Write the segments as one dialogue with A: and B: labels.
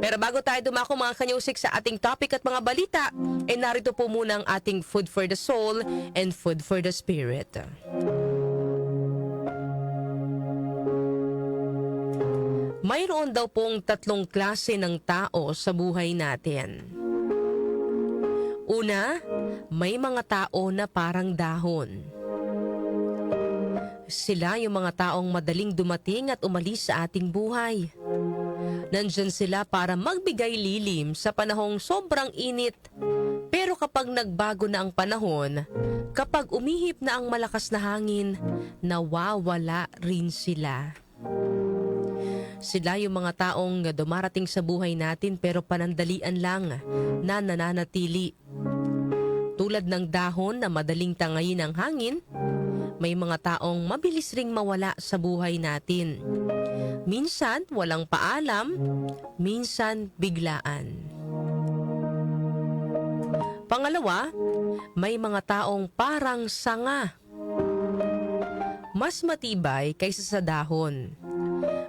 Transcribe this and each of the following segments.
A: Pero bago tayo dumako mga kanyusik sa ating topic at mga balita, narito po muna ang ating food for the soul and food for the spirit. Mayroon daw pong tatlong klase ng tao sa buhay natin. Una, may mga tao na parang dahon. Sila yung mga taong madaling dumating at umalis sa ating buhay. Nandyan sila para magbigay lilim sa panahong sobrang init. Pero kapag nagbago na ang panahon, kapag umihip na ang malakas na hangin, nawawala rin sila. Sila yung mga taong dumarating sa buhay natin pero panandalian lang na nananatili. Tulad ng dahon na madaling tangayin ng hangin, may mga taong mabilis ring mawala sa buhay natin. Minsan walang paalam, minsan biglaan. Pangalawa, may mga taong parang sanga. Mas matibay kaysa sa dahon.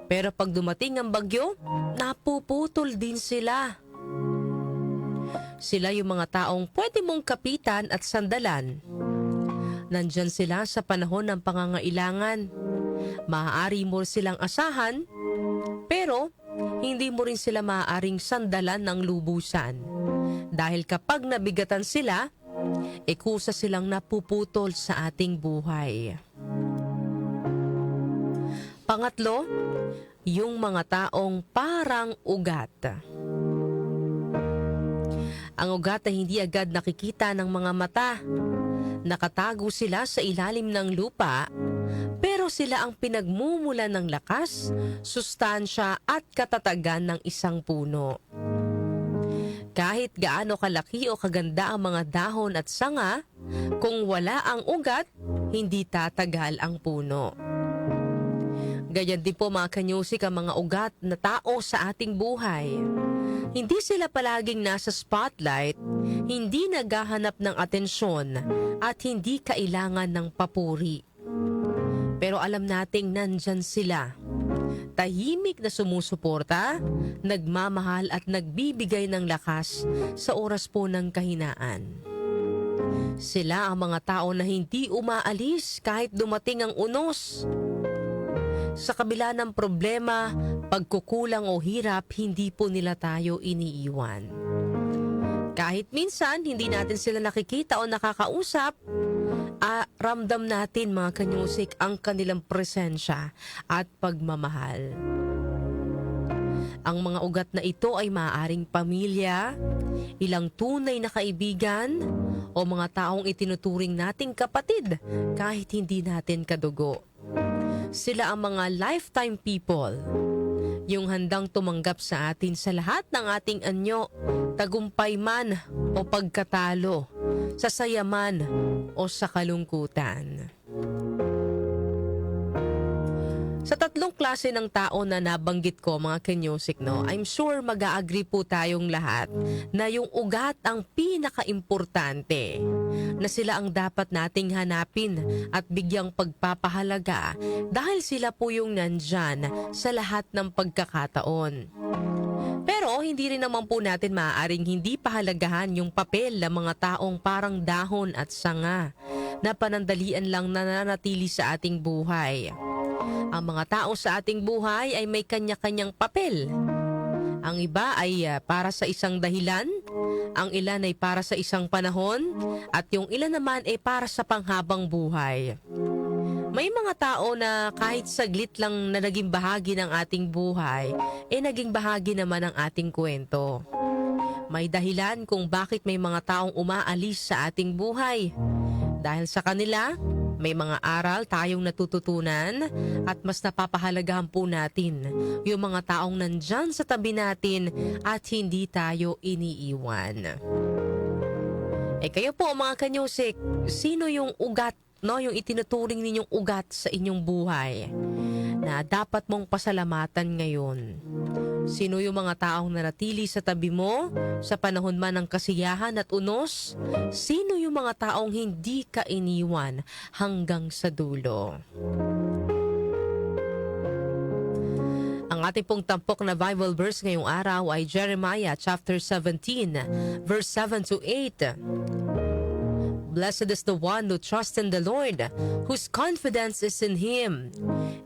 A: Pero pag dumating ang bagyo, napuputol din sila. Sila yung mga taong pwede mong kapitan at sandalan. Nandyan sila sa panahon ng pangangailangan. Maaari mo silang asahan, pero hindi mo rin sila maaaring sandalan ng lubusan. Dahil kapag nabigatan sila, kusa silang napuputol sa ating buhay. Pangatlo, yung mga taong parang ugat. Ang ugat ay hindi agad nakikita ng mga mata. Nakatago sila sa ilalim ng lupa, pero sila ang pinagmumulan ng lakas, sustansya at katatagan ng isang puno. Kahit gaano kalaki o kaganda ang mga dahon at sanga, kung wala ang ugat, hindi tatagal ang puno. Ganyan din po mga kanyusik ang mga ugat na tao sa ating buhay. Hindi sila palaging nasa spotlight, hindi naghahanap ng atensyon, at hindi kailangan ng papuri. Pero alam nating nandyan sila. Tahimik na sumusuporta, nagmamahal at nagbibigay ng lakas sa oras po ng kahinaan. Sila ang mga tao na hindi umaalis kahit dumating ang unos. Sa kabila ng problema, pagkukulang o hirap, hindi po nila tayo iniiwan. Kahit minsan hindi natin sila nakikita o nakakausap, ramdam natin mga kanyusik ang kanilang presensya at pagmamahal. Ang mga ugat na ito ay maaaring pamilya, ilang tunay na kaibigan, o mga taong itinuturing nating kapatid kahit hindi natin kadugo. Sila ang mga lifetime people, yung handang tumanggap sa atin sa lahat ng ating anyo, tagumpay man o pagkatalo, sa saya man o sa kalungkutan. Sa tatlong klase ng tao na nabanggit ko mga kanyusik, I'm sure mag-a-agree po tayong lahat na yung ugat ang pinaka-importante, na sila ang dapat nating hanapin at bigyang pagpapahalaga dahil sila po yung nandyan sa lahat ng pagkakataon. Pero hindi rin naman po natin maaaring hindi pahalagahan yung papel ng mga taong parang dahon at sanga na panandalian lang nananatili sa ating buhay. Ang mga tao sa ating buhay ay may kanya-kanyang papel. Ang iba ay para sa isang dahilan, ang ilan ay para sa isang panahon, at yung ilan naman ay para sa panghabang buhay. May mga tao na kahit saglit lang na naging bahagi ng ating buhay, naging bahagi naman ng ating kwento. May dahilan kung bakit may mga taong umaalis sa ating buhay. Dahil sa kanila, may mga aral tayong natututunan at mas napapahalagahan po natin yung mga taong nandyan sa tabi natin at hindi tayo iniiwan. Kayo po mga kanyusik, sino yung ugat, yung itinuturing ninyong ugat sa inyong buhay na dapat mong pasalamatan ngayon? Sino yung mga taong nanatili sa tabi mo sa panahon man ng kasiyahan at unos? Sino yung mga taong hindi ka iniwan hanggang sa dulo? Ang ating pong tampok na Bible verse ngayong araw ay Jeremiah chapter 17, verse 7 to 8. Blessed is the one who trusts in the Lord, whose confidence is in Him.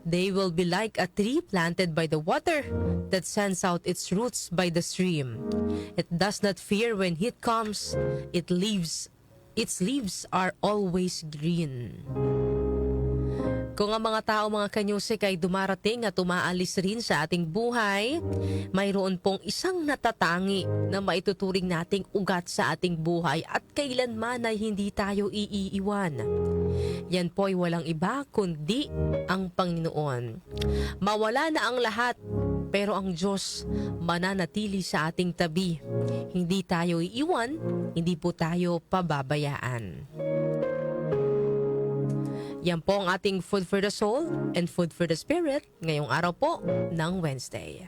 A: They will be like a tree planted by the water that sends out its roots by the stream. It does not fear when heat comes. Its leaves are always green. Kung ang mga tao, mga kanyusik, ay dumarating at umaalis rin sa ating buhay, mayroon pong isang natatangi na maituturing nating ugat sa ating buhay at kailanman ay hindi tayo iiiwan. Yan po ay walang iba kundi ang Panginoon. Mawala na ang lahat, pero ang Diyos mananatili sa ating tabi. Hindi tayo iiwan, hindi po tayo pababayaan. Yan po ang ating Food for the Soul and Food for the Spirit ngayong araw po ng Wednesday.